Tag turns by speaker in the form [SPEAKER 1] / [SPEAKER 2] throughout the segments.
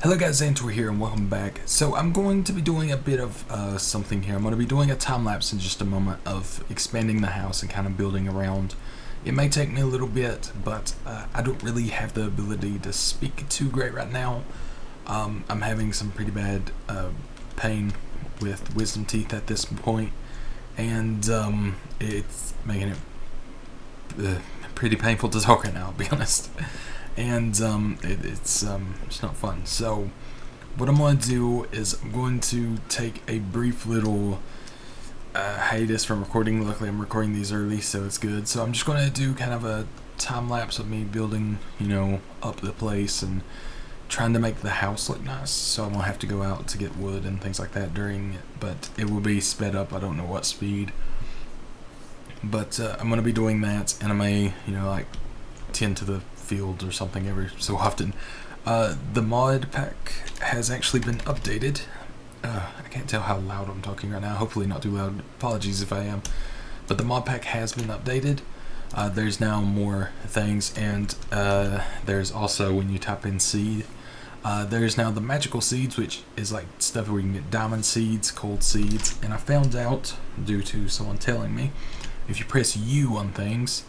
[SPEAKER 1] Hello guys, Zanitor here and welcome back. So I'm going to be doing a bit of something here. I'm going to be doing a time lapse in just a moment of expanding the house and kind of building around. It may take me a little bit, but I don't really have the ability to speak too great right now. I'm having some pretty bad pain with wisdom teeth at this point, and it's making it pretty painful to talk right now, I'll be honest. And it's not fun. So what I'm going to do is I'm going to take a brief little hiatus from recording. Luckily I'm recording these early, so it's good. So I'm just going to do kind of a time lapse of me building, up the place and trying to make the house look nice. So I won't have to go out to get wood and things like that during it, but it will be sped up. I don't know what speed, but I'm going to be doing that, and I may, like tend to the field or something every so often. The mod pack has actually been updated. I can't tell how loud I'm talking right now. Hopefully not too loud. Apologies if I am. But the mod pack has been updated. There's now more things, and there's also, when you type in seed, there's now the magical seeds, which is like stuff where you can get diamond seeds, cold seeds, and I found out, due to someone telling me, if you press U on things,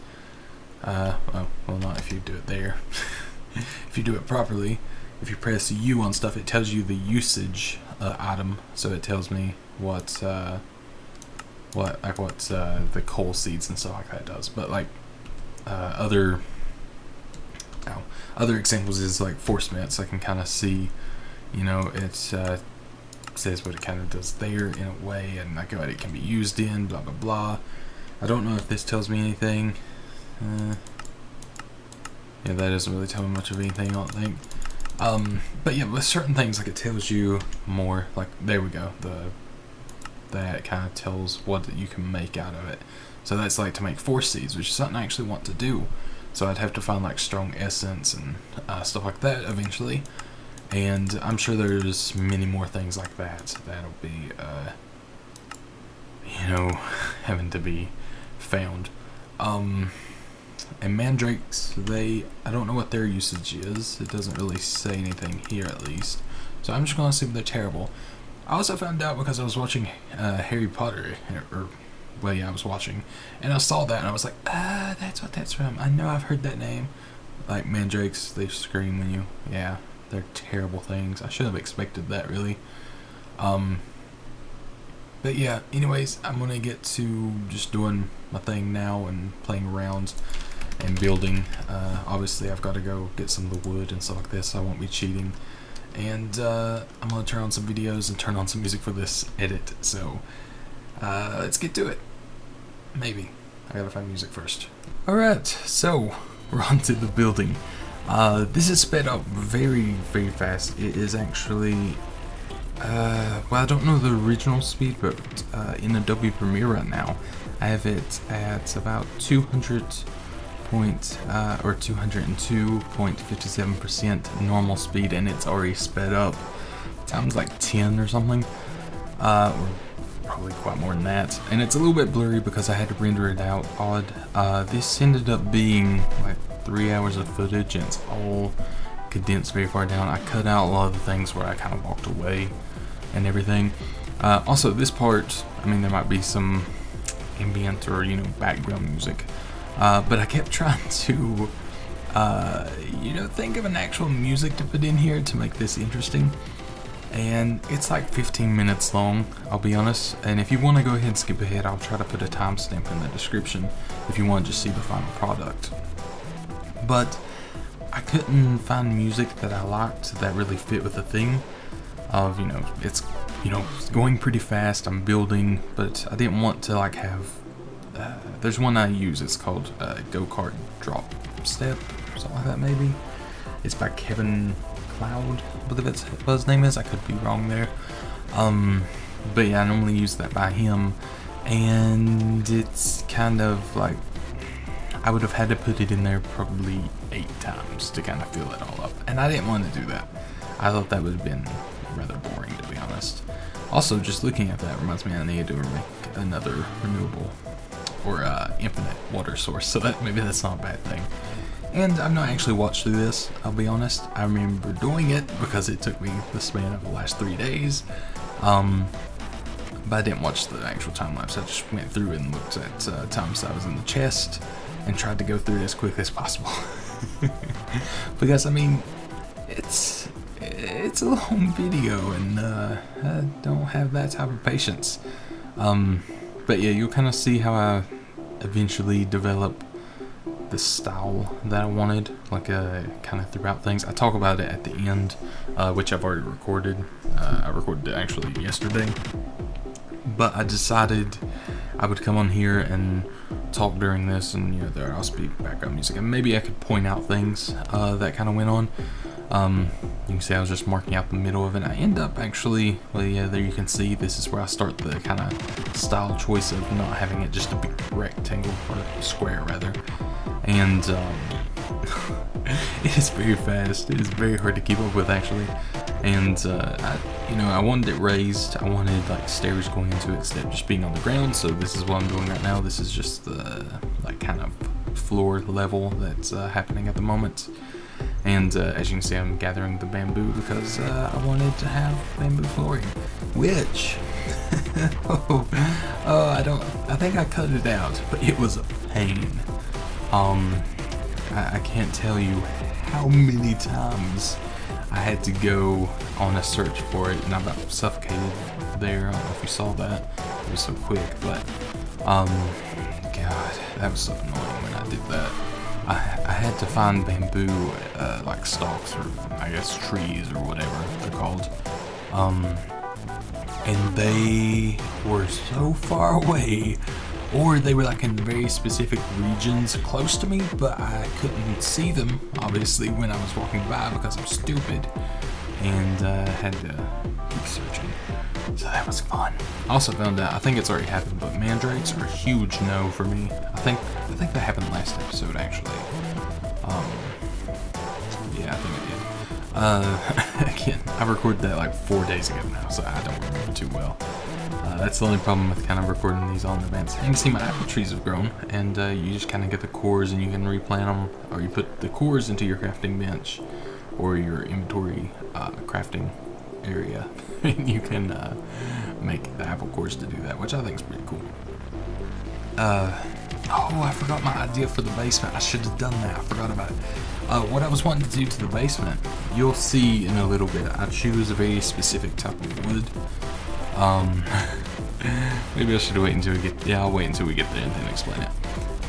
[SPEAKER 1] well, not if you do it there. If you do it properly, if you press U on stuff, it tells you the usage item. So it tells me what the coal seeds and stuff like that does. But like other examples is like force mitts. I can kind of see, it says what it kind of does there in a way, and like what it can be used in. Blah blah blah. I don't know if this tells me anything. Yeah, that doesn't really tell me much of anything, I don't think. But yeah, with certain things, like it tells you more. Like there we go. That kind of tells what you can make out of it. So that's like to make force seeds, which is something I actually want to do. So I'd have to find like strong essence and stuff like that eventually. And I'm sure there's many more things like that that'll be, having to be found. And mandrakes, I don't know what their usage is. It doesn't really say anything here, at least. So I'm just going to assume they're terrible. I also found out because I was watching Harry Potter, I was watching, and I saw that and I was like, that's what that's from. I know I've heard that name. Like mandrakes, they scream when you, they're terrible things. I should have expected that, really. But yeah, anyways, I'm going to get to just doing my thing now and playing around and building. Obviously I've got to go get some of the wood and stuff like this, so I won't be cheating. And I'm going to turn on some videos and turn on some music for this edit. So let's get to it. Maybe. I gotta find music first. Alright, so we're on to the building. This is sped up very, very fast. It is actually... I don't know the original speed, but in Adobe Premiere right now, I have it at about 202.57% normal speed, and it's already sped up. Sounds like 10 or something, or probably quite more than that. And it's a little bit blurry because I had to render it out odd. This ended up being like 3 hours of footage, and it's all condensed very far down. I cut out a lot of the things where I kind of walked away and everything. Also, this part, there might be some ambient or background music, but I kept trying to think of an actual music to put in here to make this interesting, and it's like 15 minutes long, I'll be honest. And if you want to go ahead and skip ahead, I'll try to put a timestamp in the description if you want to just see the final product. But I couldn't find music that I liked that really fit with the theme of, it's going pretty fast, I'm building, but I didn't want to like have, there's one I use, it's called Go-Kart Drop Step, something like that maybe. It's by Kevin Cloud, I believe that's what his name is, I could be wrong there. But yeah, I normally use that by him, and it's kind of like, I would have had to put it in there probably 8 times to kind of fill it all up, and I didn't want to do that. I thought that would have been rather boring, to be honest. Also, just looking at that reminds me I need to make another renewable or infinite water source, so that maybe that's not a bad thing. And I've not actually watched through this, I'll be honest. I remember doing it because it took me the span of the last 3 days. But I didn't watch the actual time lapse. I just went through and looked at times I was in the chest and tried to go through it as quick as possible. Because I mean, it's a long video, and I don't have that type of patience. But yeah, you'll kind of see how I eventually develop the style that I wanted, like kind of throughout things. I talk about it at the end, which I've already recorded. I recorded it actually yesterday, but I decided I would come on here and talk during this, and there I'll speak background music, and maybe I could point out things that kind of went on. You can see I was just marking out the middle of it. I end up actually, well, yeah, there you can see this is where I start the kind of style choice of not having it just a big rectangle, or square rather. And it is very fast. It is very hard to keep up with actually. And I wanted it raised. I wanted like stairs going into it instead of just being on the ground. So this is what I'm doing right now. This is just the like kind of floor level that's happening at the moment. And as you can see, I'm gathering the bamboo because I wanted to have bamboo flooring, which I think I cut it out, but it was a pain. I can't tell you how many times I had to go on a search for it, and I about suffocated there. I don't know if you saw that. It was so quick, but God, that was so annoying when I did that. I had to find bamboo, like stalks, or I guess trees, or whatever they're called. And they were so far away, or they were like in very specific regions close to me, but I couldn't see them, obviously, when I was walking by because I'm stupid, and had to keep searching. So that was fun. I also found out, I think it's already happened, but mandrakes are a huge no for me. I think that happened last episode, actually. Yeah, I think it did. Again, I recorded that like 4 days ago now, so I don't remember too well. That's the only problem with kind of recording these all in advance. You can see my apple trees have grown, and you just kind of get the cores and you can replant them, or you put the cores into your crafting bench or your inventory crafting area, and you can make the apple cores to do that, which I think is pretty cool. Oh, I forgot my idea for the basement. I should have done that. I forgot about it. What I was wanting to do to the basement, you'll see in a little bit. I choose a very specific type of wood. Maybe I should wait until we get. Yeah, I'll wait until we get there and then explain it.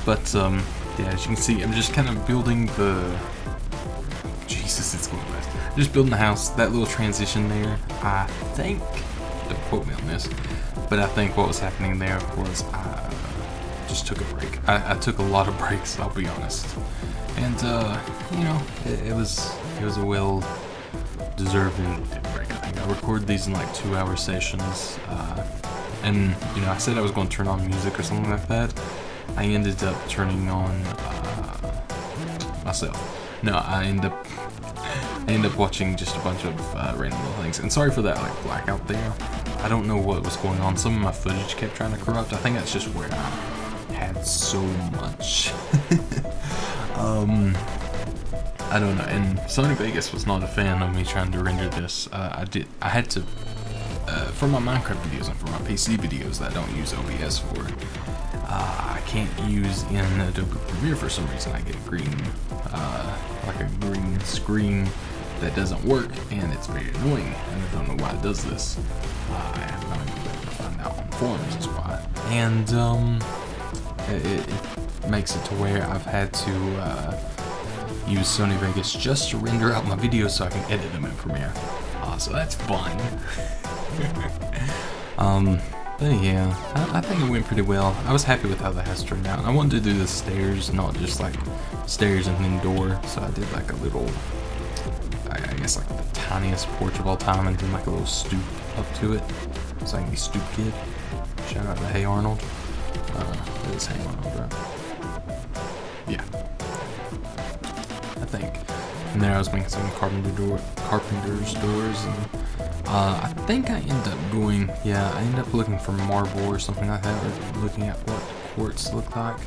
[SPEAKER 1] But yeah, as you can see, I'm just kind of building the. Jesus, it's going fast. Just building the house. That little transition there. I think. Don't quote me on this, but I think what was happening there was I just took a break. I took a lot of breaks, I'll be honest. And it was a well deserved break. I think I recorded these in like 2-hour sessions, and I said I was going to turn on music or something like that. I ended up turning on myself. No, I end up watching just a bunch of random little things. And sorry for that like blackout there. I don't know what was going on. Some of my footage kept trying to corrupt. I think that's just where I had so much. I don't know. And Sony Vegas was not a fan of me trying to render this. I had to for my Minecraft videos and for my PC videos that I don't use OBS for. I can't use in Adobe Premiere for some reason. I get green, like a green screen that doesn't work, and it's very annoying, and I don't know why it does this. I have not been able to find out on forums as why. And it makes it to where I've had to use Sony Vegas just to render out my videos so I can edit them in Premiere. So that's fun. But yeah, I think it went pretty well. I was happy with how the house turned out. I wanted to do the stairs, not just like stairs and then door. So I did like a little, I guess like the tiniest porch of all time, and then like a little stoop up to it, so I can be stoop kid. Shout out to Hey Arnold. That is Hey Arnold, right? Yeah, I think. And there I was making some carpenter's doors, and I think I end up going, I end up looking for marble or something like that, or looking at what quartz looked like.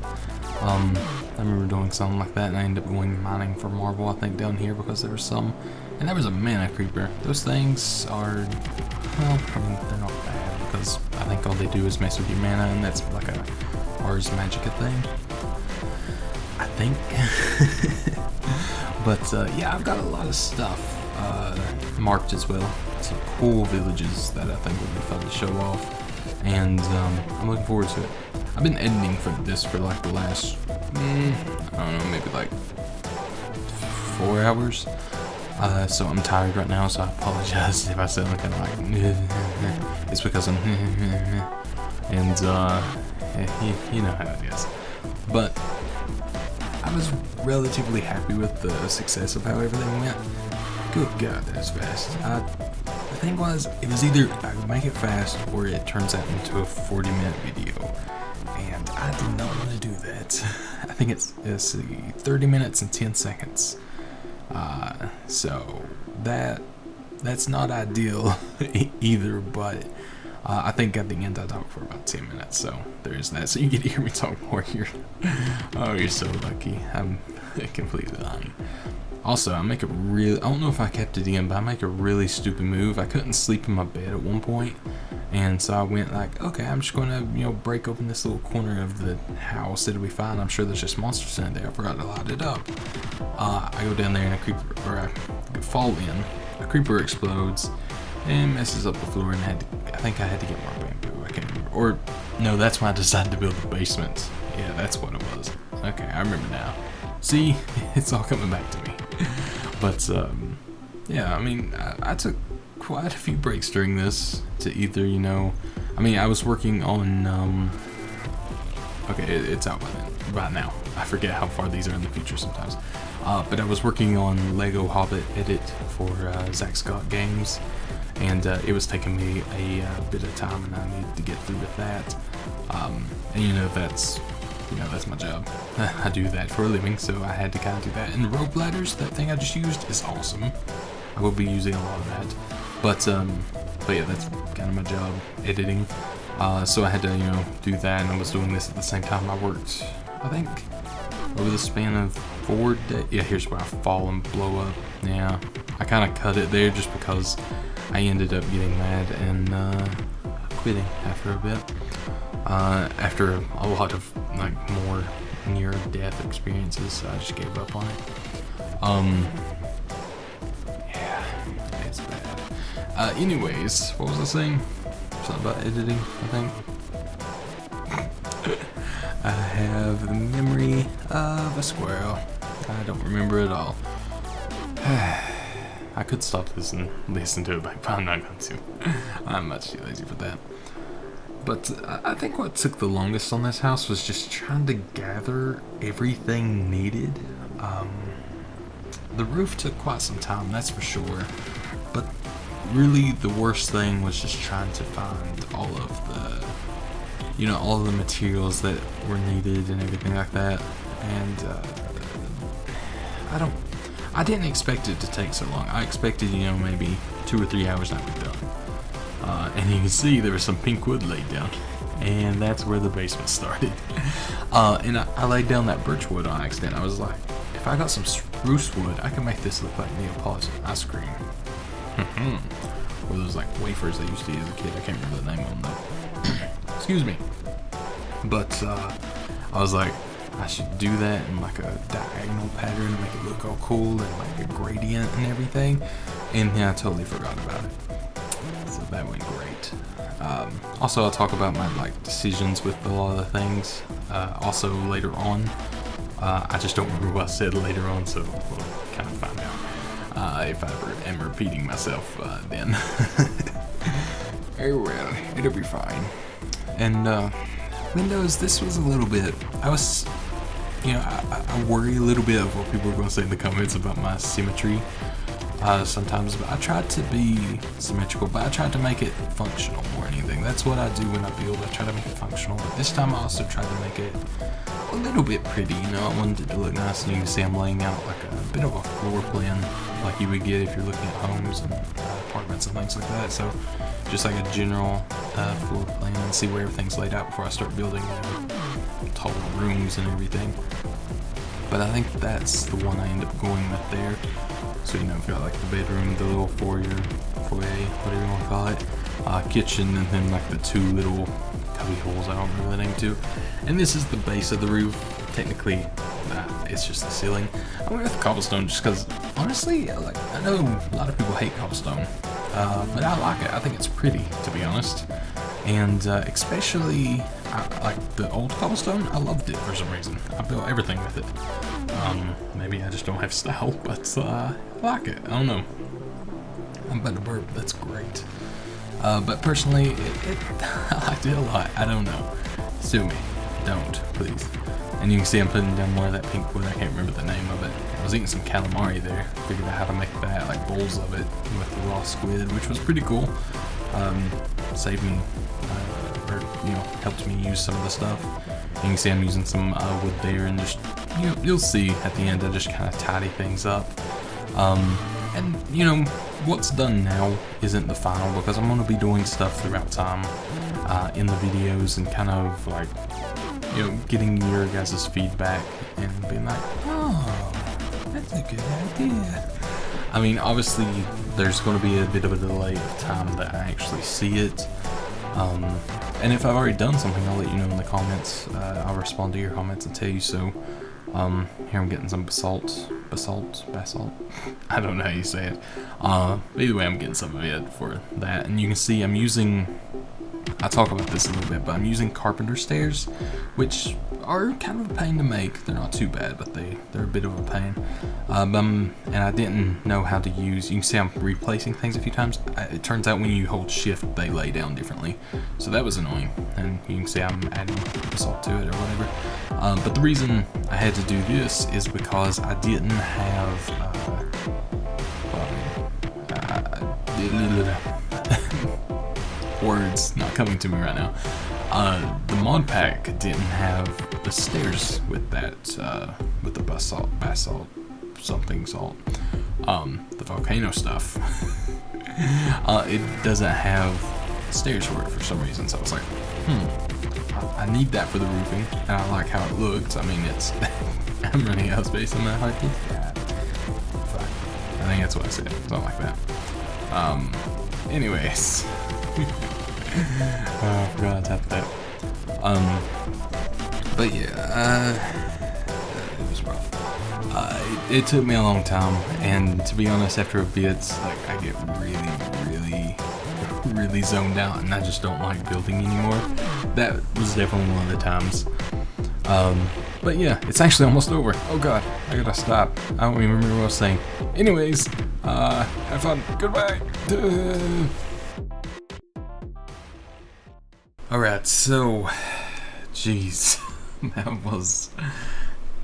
[SPEAKER 1] I remember doing something like that, and I ended up going mining for marble, I think, down here because there was some. And there was a mana creeper. Those things are, well, I mean, they're not bad because I think all they do is mess with your mana, and that's like a Ars Magica thing, I think. But yeah, I've got a lot of stuff marked as well. Some cool villages that I think would be fun to show off, and I'm looking forward to it. I've been editing for this for like the last, I don't know, maybe like 4 hours. So I'm tired right now, so I apologize if I sound kind of like, it's because I'm, and you know how it is. But I was relatively happy with the success of how everything went. Good God, that's fast. The thing was, it was either I would make it fast or it turns out into a 40-minute video. And I did not want to do that. I think it's 30 minutes and 10 seconds. So that's not ideal either, but I think at the end I talked for about 10 minutes, so there's that. So you get to hear me talk more here. Oh, you're so lucky. I'm completely lying. Also, I don't know if I kept it in, but I make a really stupid move. I couldn't sleep in my bed at one point, and so I went like, okay, I'm just gonna, break open this little corner of the house. It'll be fine. I'm sure there's just monsters in there. I forgot to light it up. I go down there and I fall in. A creeper explodes and messes up the floor, and I think I had to get more bamboo. I can't remember. Or no, that's when I decided to build the basement. Yeah, that's what it was. Okay, I remember now. See, it's all coming back to me. But yeah, I mean, I took quite a few breaks during this to either, I mean, I was working on, okay, it's out by now. I forget how far these are in the future sometimes. But I was working on Lego Hobbit edit for Zach Scott Games, and it was taking me a bit of time, and I needed to get through with that. And that's my job. I do that for a living, so I had to kind of do that. And rope ladders, that thing I just used, is awesome. I will be using a lot of that. But yeah, that's kind of my job, editing. So I had to, do that, and I was doing this at the same time. I worked, I think, over the span of 4 days. Yeah, here's where I fall and blow up. Yeah, I kind of cut it there just because I ended up getting mad and quitting after a bit. After a lot of more near-death experiences, so I just gave up on it. Yeah, it's bad. Anyways, what was I saying? Something about editing, I think. I have the memory of a squirrel. I don't remember it all. I could stop this and listen to it back, but I'm not going to. I'm much too lazy for that. But I think what took the longest on this house was just trying to gather everything needed. The roof took quite some time, that's for sure. But really the worst thing was just trying to find all of the materials that were needed and everything like that. And I didn't expect it to take so long. I expected, maybe 2 or 3 hours and I'd be done. And you can see there was some pink wood laid down, and that's where the basement started. And I laid down that birch wood on accident. I was like, if I got some spruce wood, I can make this look like Neapolitan ice cream. Or those wafers I used to eat as a kid. I can't remember the name of them though. Excuse me. But I was like, I should do that in a diagonal pattern to make it look all cool and a gradient and everything. And then I totally forgot about it. So that went great. Also, I'll talk about my decisions with a lot of the things. Also later on, I just don't remember what I said later on, so we'll kind of find out if I ever am repeating myself then. Very well, it'll be fine. And Windows, this was a little bit. I was, I worry a little bit of what people are going to say in the comments about my symmetry. Sometimes, but I tried to be symmetrical, but I tried to make it functional more than anything. That's what I do when I build. I try to make it functional, but this time I also tried to make it a little bit pretty. I wanted it to look nice, and you can see I'm laying out a bit of a floor plan like you would get if you're looking at homes and apartments and things like that. So just a general floor plan and see where everything's laid out before I start building tall rooms and everything. But I think that's the one I end up going with there. So, you know, we've got like the bedroom, the little foyer, whatever you want to call it, kitchen, and then like the two little cubby holes, I don't remember the name too. And this is the base of the roof. Technically, it's just the ceiling. I went with cobblestone just because, honestly, like, I know a lot of people hate cobblestone, but I like it. I think it's pretty, to be honest. And especially, like the old cobblestone, I loved it for some reason. I built everything with it. Maybe I just don't have style, but I like it. I don't know. I'm about to burp. That's great. But personally, I liked it a lot. I don't know. Sue me. Don't, please. And you can see I'm putting down more of that pink wood. I can't remember the name of it. I was eating some calamari there. Figured out how to make that, like bowls of it with the raw squid, which was pretty cool. Saved me, or, you know, helped me use some of the stuff. And you can see I'm using some wood there, and just, you'll see at the end I just kind of tidy things up. And, you know, what's done now isn't the final, because I'm going to be doing stuff throughout time in the videos and kind of like, you know, getting your guys' feedback and being like, oh, that's a good idea. I mean, obviously, there's going to be a bit of a delay of time that I actually see it. And if I've already done something, I'll let you know in the comments. I'll respond to your comments and tell you so. Here I'm getting some basalt. I don't know how you say it. But either way, I'm getting some of it for that. And you can see I'm using, I'll talk about this a little bit, but I'm using carpenter stairs, which are kind of a pain to make. They're not too bad, but they're a bit of a pain. And I didn't know how to use, you can see I'm replacing things a few times. It turns out when you hold shift, they lay down differently. So that was annoying. And you can see I'm adding basalt to it or whatever. But the reason I had to do this is because I didn't have, words not coming to me right now. The mod pack didn't have the stairs with that, with the basalt, something salt, the volcano stuff. It doesn't have stairs for it for some reason, so I was like, I need that for the roofing, and I like how it looks. I mean, it's, I'm running out of space on that hard disk. Yeah, fine. I think that's what I said, something like that. Anyways. I forgot to tap that. But yeah, it was rough. It took me a long time, and to be honest, after a bit, like, I get really zoned out, and I just don't like building anymore. That was definitely one of the times. But yeah, it's actually almost over. Oh god, I gotta stop. I don't even remember what I was saying. Anyways, have fun. Goodbye. Alright, so, jeez,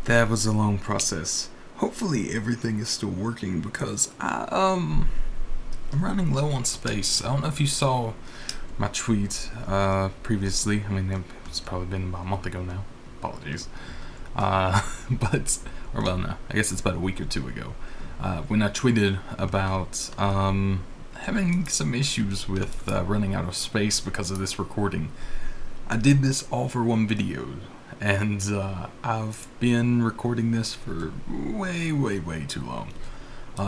[SPEAKER 1] that was a long process. Hopefully everything is still working, because I'm running low on space. I don't know if you saw my tweet previously. I mean, it's probably been about a month ago now. Apologies. But, or well, no, I guess it's about a week or two ago. When I tweeted about having some issues with running out of space because of this recording. I did this all for one video, and I've been recording this for way too long.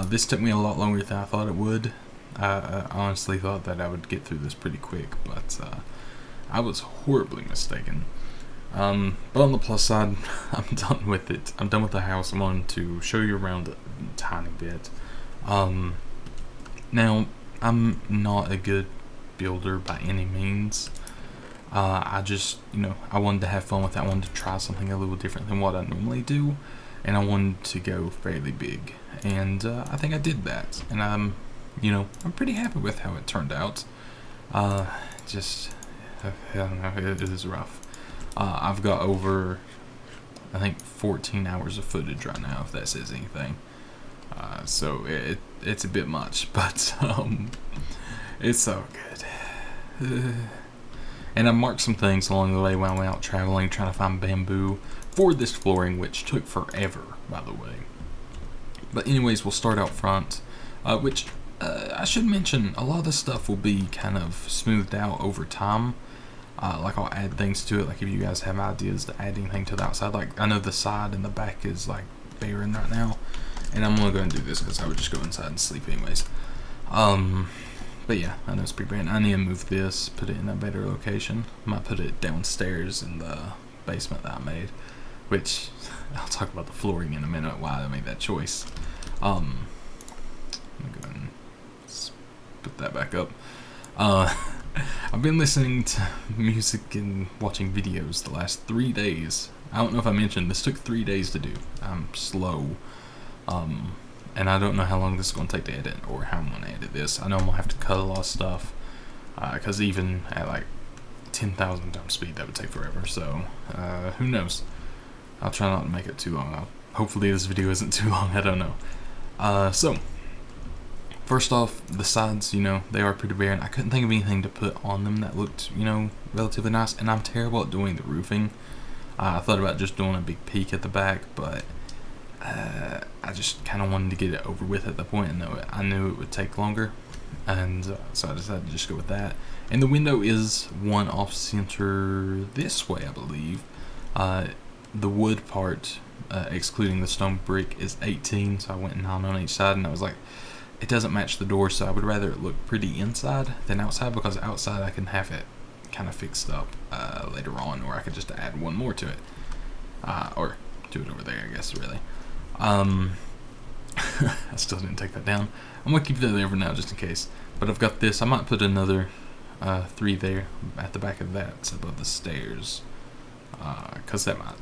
[SPEAKER 1] This took me a lot longer than I thought it would. I honestly thought that I would get through this pretty quick, but I was horribly mistaken. But on the plus side, I'm done with it. I'm done with the house. I wanted to show you around a tiny bit. Now, I'm not a good builder by any means. I just, I wanted to have fun with it. I wanted to try something a little different than what I normally do, and I wanted to go fairly big. And I think I did that, and I'm pretty happy with how it turned out. I don't know, it is rough. I've got over, I think, 14 hours of footage right now, if that says anything. So it's a bit much, but it's all good. And I marked some things along the way while I went out traveling, trying to find bamboo for this flooring, which took forever, by the way. But anyways, we'll start out front, which I should mention, a lot of this stuff will be kind of smoothed out over time. Like I'll add things to it, like if you guys have ideas to add anything to the outside. Like I know the side and the back is like barren right now, and I'm gonna go and do this because I would just go inside and sleep anyways. But yeah, I know it's pretty barren. I need to move this, put it in a better location. I might put it downstairs in the basement that I made, which I'll talk about the flooring in a minute, why I made that choice. Let me go and put that back up. I've been listening to music and watching videos the last 3 days. I don't know if I mentioned, this took 3 days to do. I'm slow. And I don't know how long this is going to take to edit, or how I'm going to edit this. I know I'm going to have to cut a lot of stuff, because even at like 10,000 times speed, that would take forever. So, who knows? I'll try not to make it too long. Hopefully this video isn't too long, I don't know. So, first off, the sides, they are pretty barren. I couldn't think of anything to put on them that looked, relatively nice. And I'm terrible at doing the roofing. I thought about just doing a big peak at the back, but I just kind of wanted to get it over with at the point, and I knew it would take longer. And so I decided to just go with that. And the window is one off center this way, I believe. The wood part, excluding the stone brick, is 18, so I went 9 on each side, and I was like, it doesn't match the door, so I would rather it look pretty inside than outside, because outside I can have it kind of fixed up later on, or I could just add one more to it, or do it over there, I guess, really. I still didn't take that down. I'm gonna keep that there for now, just in case. But I've got this. I might put another 3 there at the back of that, it's above the stairs, because that might,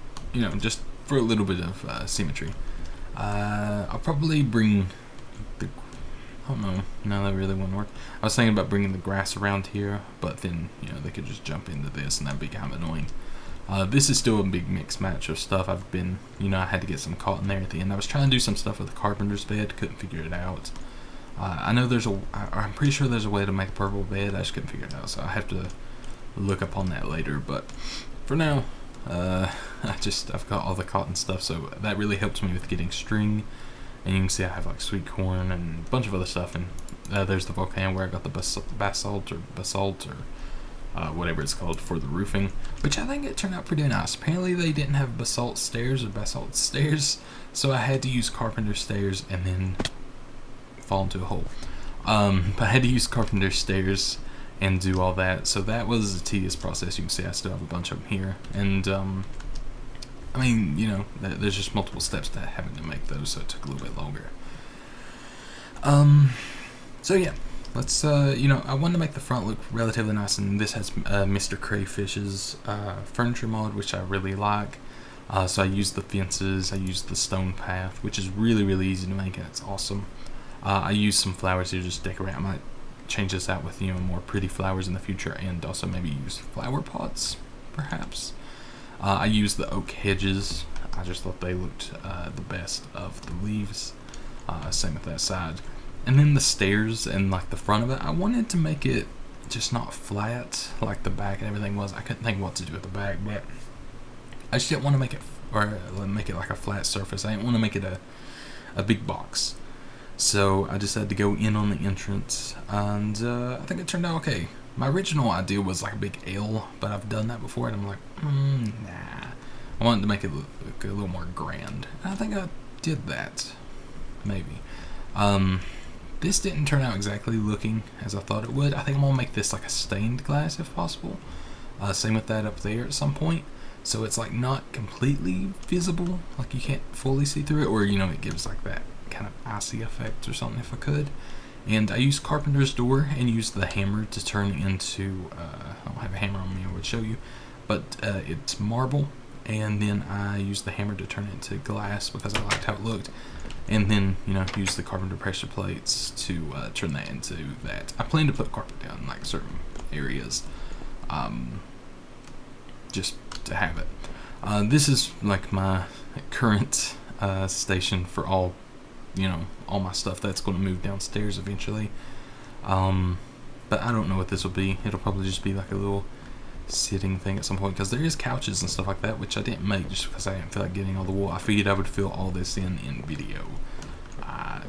[SPEAKER 1] just for a little bit of symmetry. I'll probably bring the, oh no, that really wouldn't work. I was thinking about bringing the grass around here, but then, they could just jump into this, and that'd be kind of annoying. This is still a big mix match of stuff. I've been, I had to get some cotton there at the end. I was trying to do some stuff with the carpenter's bed, couldn't figure it out. I know I'm pretty sure there's a way to make a purple bed, I just couldn't figure it out, so I have to look up on that later. But for now, I've got all the cotton stuff, so that really helps me with getting string. And you can see I have like sweet corn and a bunch of other stuff, and there's the volcano where I got the basalt or whatever it's called for the roofing, which I think it turned out pretty nice. Apparently they didn't have basalt stairs, so I had to use carpenter stairs and then fall into a hole. But I had to use carpenter stairs and do all that, so that was a tedious process. You can see I still have a bunch of them here, and I mean, there's just multiple steps to having to make those, so it took a little bit longer. So yeah, let's, I wanted to make the front look relatively nice, and this has Mr. Crayfish's furniture mod, which I really like. So I used the fences, I used the stone path, which is really, really easy to make, and it's awesome. I used some flowers to just decorate. I might change this out with, more pretty flowers in the future, and also maybe use flower pots, perhaps. I used the oak hedges. I just thought they looked the best of the leaves. Same with that side. And then the stairs and like the front of it, I wanted to make it just not flat like the back and everything was. I couldn't think what to do with the back, but I just didn't want to make it like a flat surface. I didn't want to make it a big box. So I decided to go in on the entrance, and I think it turned out okay. My original idea was like a big L, but I've done that before, and I'm like, nah. I wanted to make it look a little more grand, and I think I did that, maybe. This didn't turn out exactly looking as I thought it would. I think I'm gonna make this like a stained glass if possible. Same with that up there at some point, so it's like not completely visible, like you can't fully see through it, or it gives like that kind of icy effect or something if I could. And I used carpenter's door and used the hammer to turn into, I don't have a hammer on me, I would show you, but it's marble, and then I used the hammer to turn it into glass because I liked how it looked, and then, use the carpenter pressure plates to turn that into that. I plan to put carpet down in like certain areas, just to have it. This is like my current station for all my stuff that's going to move downstairs eventually. But I don't know what this will be. It'll probably just be like a little sitting thing at some point, because there is couches and stuff like that, which I didn't make just because I didn't feel like getting all the wool. I figured I would fill all this in video.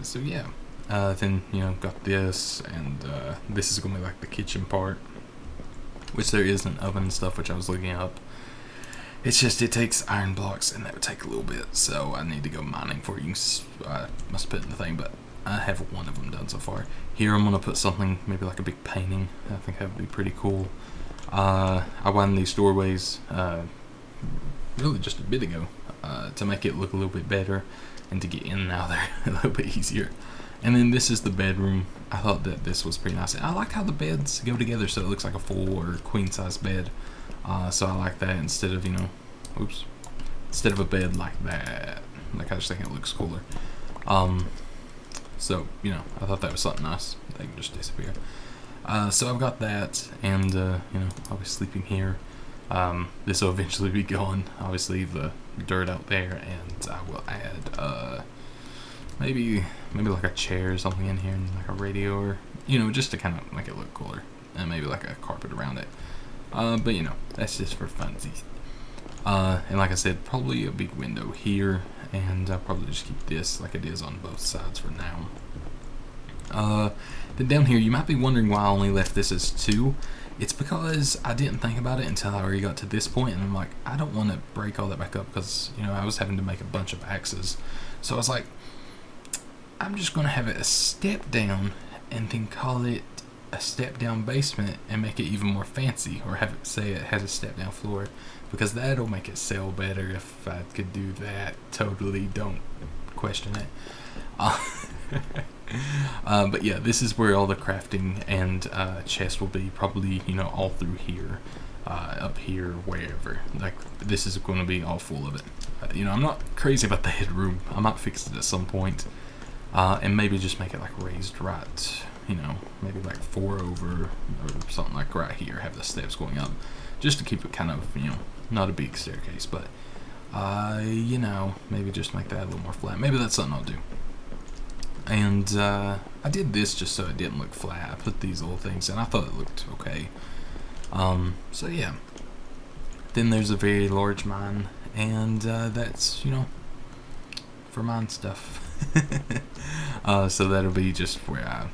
[SPEAKER 1] So yeah, then got this, and this is going to be like the kitchen part. which there is an oven and stuff, which I was looking up. It's just it takes iron blocks, and that would take a little bit, so I need to go mining for it. I must put in the thing, but I have one of them done so far. Here I'm gonna put something, maybe like a big painting. I think that would be pretty cool. I widened these doorways really just a bit ago to make it look a little bit better and to get in and out of there a little bit easier. And then this is the bedroom. I thought that this was pretty nice. I like how the beds go together so it looks like a full or queen size bed. So I like that instead of, instead of a bed like that. Like, I just think it looks cooler. So, I thought that was something nice. They can just disappear. So I've got that, and, I'll be sleeping here. This will eventually be gone. Obviously, the dirt out there, and I will add, maybe like a chair or something in here, and like a radio, or, just to kind of make it look cooler. And maybe like a carpet around it. But that's just for funsies. And like I said, probably a big window here, and I'll probably just keep this like it is on both sides for now. Then down here, you might be wondering why I only left this as 2. It's because I didn't think about it until I already got to this point, and I'm like, I don't want to break all that back up because, I was having to make a bunch of axes. So I was like, I'm just going to have it a step down and then call it a step down basement and make it even more fancy, or have it say it has a step down floor, because that'll make it sell better if I could do that. Totally, don't question it. But yeah, this is where all the crafting and chest will be, probably, all through here, up here, wherever. Like, this is going to be all full of it. I'm not crazy about the headroom. I might fix it at some point, and maybe just make it like raised right, maybe like 4 over or something, like right here, have the steps going up, just to keep it kind of, not a big staircase, but maybe just make that a little more flat. Maybe that's something I'll do. And I did this just so it didn't look flat. I put these little things in. I thought it looked okay. So yeah. Then there's a very large mine, and that's, for mine stuff. So that'll be just where I,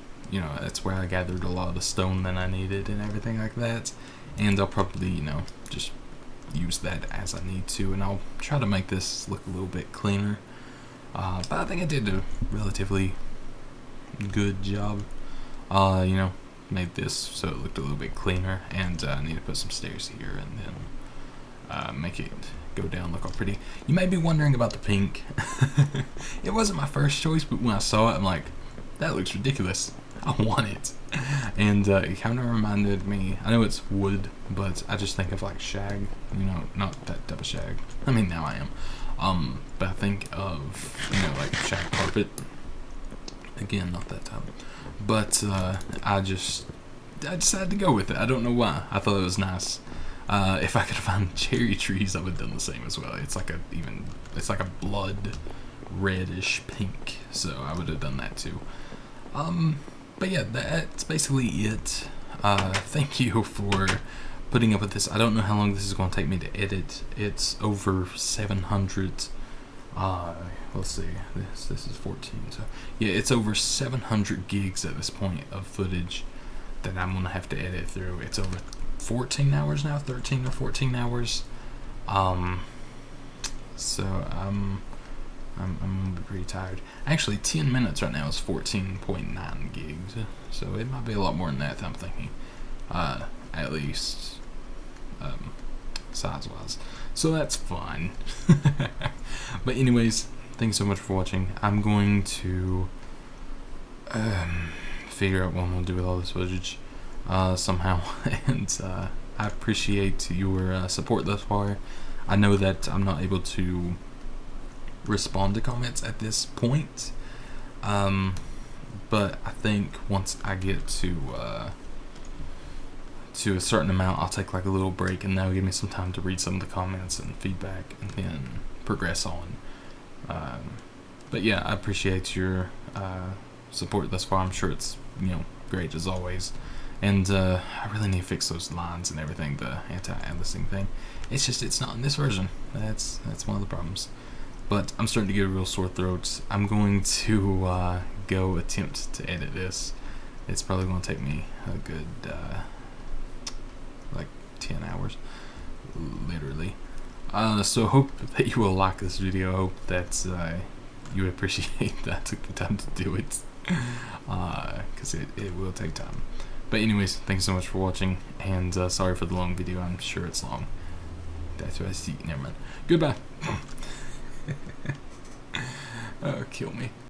[SPEAKER 1] that's where I gathered a lot of the stone that I needed and everything like that. And I'll probably, just use that as I need to, and I'll try to make this look a little bit cleaner. But I think I did a relatively good job. Made this so it looked a little bit cleaner, and I need to put some stairs here, and then make it go down, look all pretty. You may be wondering about the pink. It wasn't my first choice, but when I saw it, I'm like, that looks ridiculous. I want it. And it kind of reminded me, I know it's wood, but I just think of like shag, not that type of shag. I mean, now I am. But I think of, like shag carpet. Again, not that type. But I decided to go with it. I don't know why. I thought it was nice. If I could find cherry trees, I would have done the same as well. It's like a blood reddish pink, so I would have done that too. But yeah, that's basically it. Thank you for putting up with this. I don't know how long this is going to take me to edit. It's over 700. Let's see. This is 14. So yeah, it's over 700 gigs at this point of footage that I'm going to have to edit through. It's over 14 hours now, 13 or 14 hours. So I'm gonna be pretty tired. Actually, 10 minutes right now is 14.9 gigs, so it might be a lot more than that I'm thinking, at least size-wise. So that's fine. But anyways, thanks so much for watching. I'm going to figure out what I'm gonna do with all this footage somehow, and I appreciate your support thus far. I know that I'm not able to respond to comments at this point, but I think once I get to a certain amount, I'll take like a little break, and that'll give me some time to read some of the comments and feedback, and then progress on. But yeah, I appreciate your support thus far. I'm sure it's great as always, and I really need to fix those lines and everything, the anti-aliasing thing. It's not in this version. That's one of the problems. But I'm starting to get a real sore throat. I'm going to go attempt to edit this. It's probably going to take me a good like 10 hours, literally. So hope that you will like this video. Hope that you appreciate that I took the time to do it, because it will take time. But anyways, thanks so much for watching, and sorry for the long video. I'm sure it's long. That's what I see. Never mind. Goodbye. Kill me.